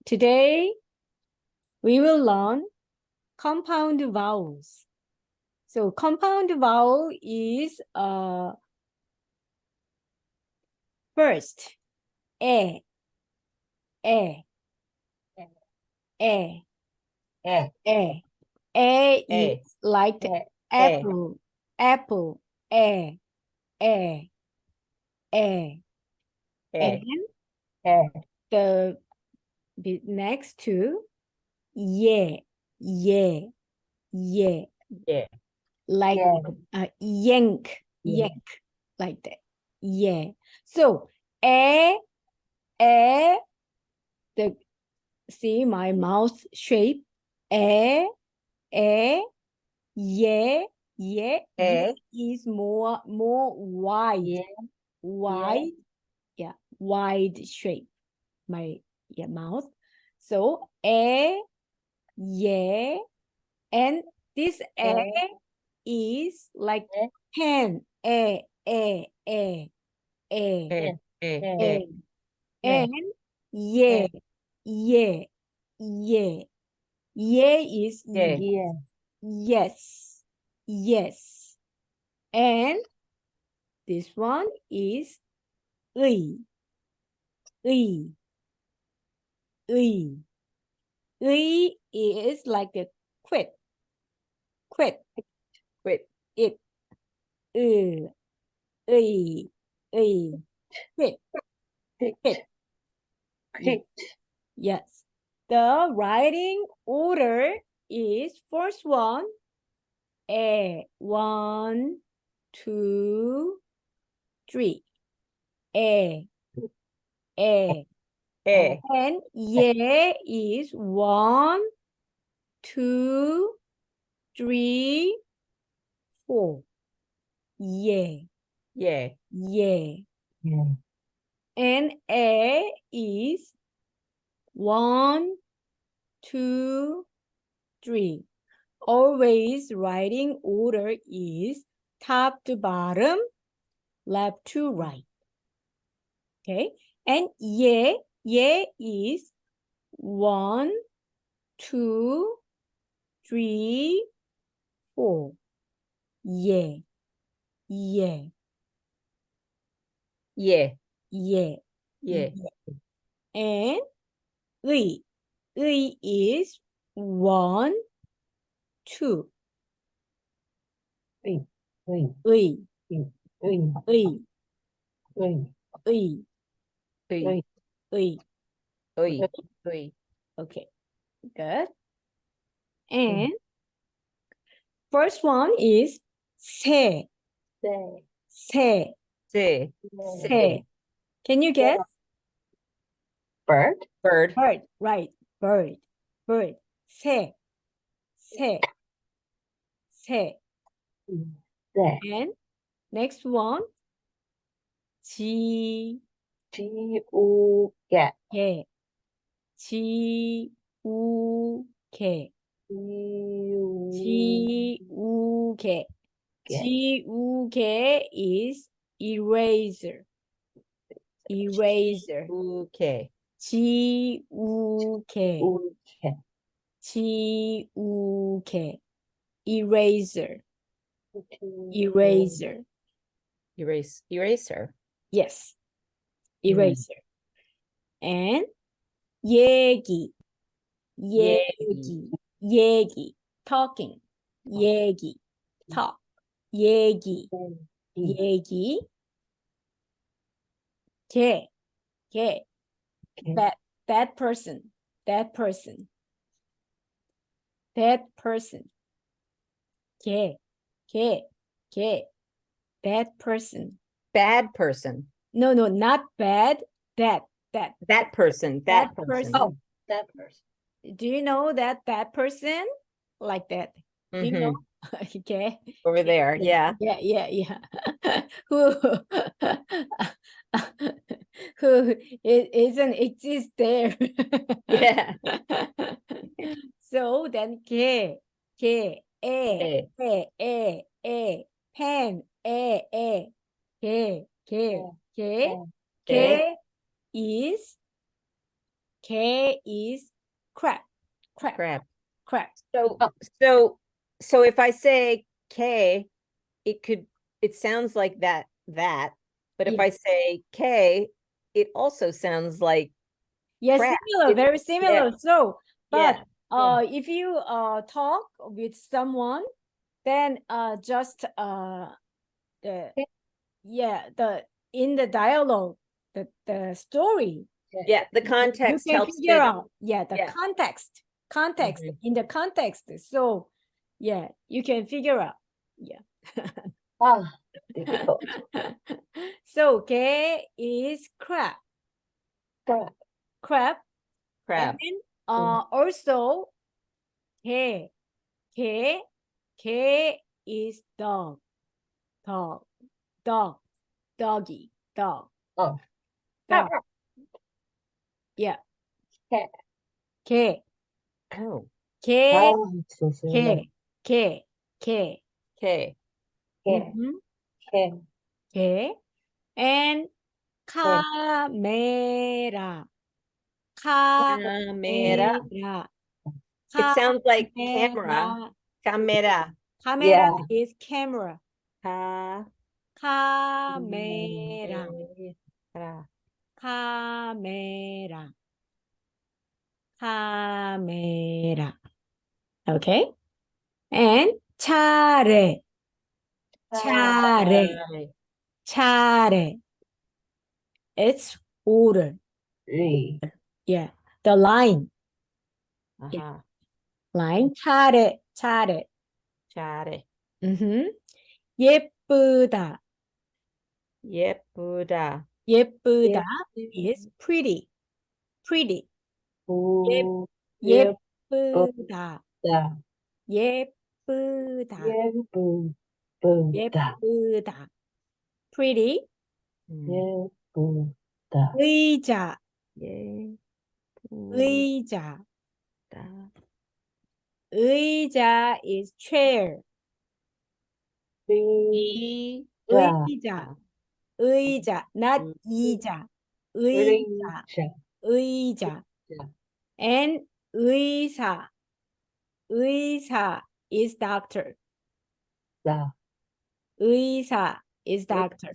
Today, we will learn compound vowels. So compound vowel is first a, a, a, A. a. A is like the apple, apple, a, a, a. And the next two, yeah, yeah, yeah. Like yank, yank, like that. Yeah. So the see my mouth shape. Yeah, yeah. Is more wide, wide, wide shape. My mouth. So yeah, and this is like pen, and yeah, is yes, yes, and this one is is like a quit, it, quit. Yes. The writing order is first one, A, 1, 2, 3. A. And yeah is 1, 2, 3, 4. Yeah. And A is 1, 2, 3. Always writing order is top to bottom, left to right. Okay. And yeah is 1, 2, 3, 4. Yeah. And 의 is 1, 2. 의. Okay, good. And first one is 새. Can you guess? Bird. Bird, right. Bird. 새. And next one, 지. 개. 지우개. 지우개 is eraser. 지우개. Eraser. Eraser. Yes. Eraser. And 얘기. Talking. Talk. 얘기. 개. That person. 개. That person. Bad person. No, not bad. That person. That person. Oh, that person. Do you know that person? Like that. Do you know? Okay. Over there, yeah. Who it isn't exist there. Yeah. So then pen, K is K is crab. Crab. Crab. Crab. So, Oh. so if I say K, it sounds like that, but if Yeah. I say K, it also sounds like Yes, crab. similar, very similar. So, but Yeah. if you talk with someone, then just the in the dialogue, the story, Yeah, the you context can helps figure with, out, the yeah. context Mhm. in the context. So yeah, you can figure out. Yeah. Ah, difficult. So K is crab. Crab. Crab. Crab. And also K. K is dog. Dog. Dog. Doggy. Dog. Oh, Dog. Yeah. cat. K. Oh, K. Oh, so similar. K. K. K. Cat. Mhm. Cat. K. And camera. Camera. Camera. It sounds like camera. Camera. Camera. Camera Yeah. is camera. Camera. Camera. Camera. Camera. Okay. And 차례. 차례. 차례. It's order. Three. Yeah. The line. Yeah. Uh-huh. Line. 차례. 차례. 차례. 예쁘다. 예쁘다. 예쁘다 is pretty. Pretty. Ooh, 예쁘다. da. 예쁘다. 예쁘다. 예쁘다. Pretty. 예쁘다. 의자. 예쁘다. 의자. 의자 is chair. 의자. 의자. Not 이자. 의자. 의자. And 의사. 의사 is doctor. Da. 의사 is doctor.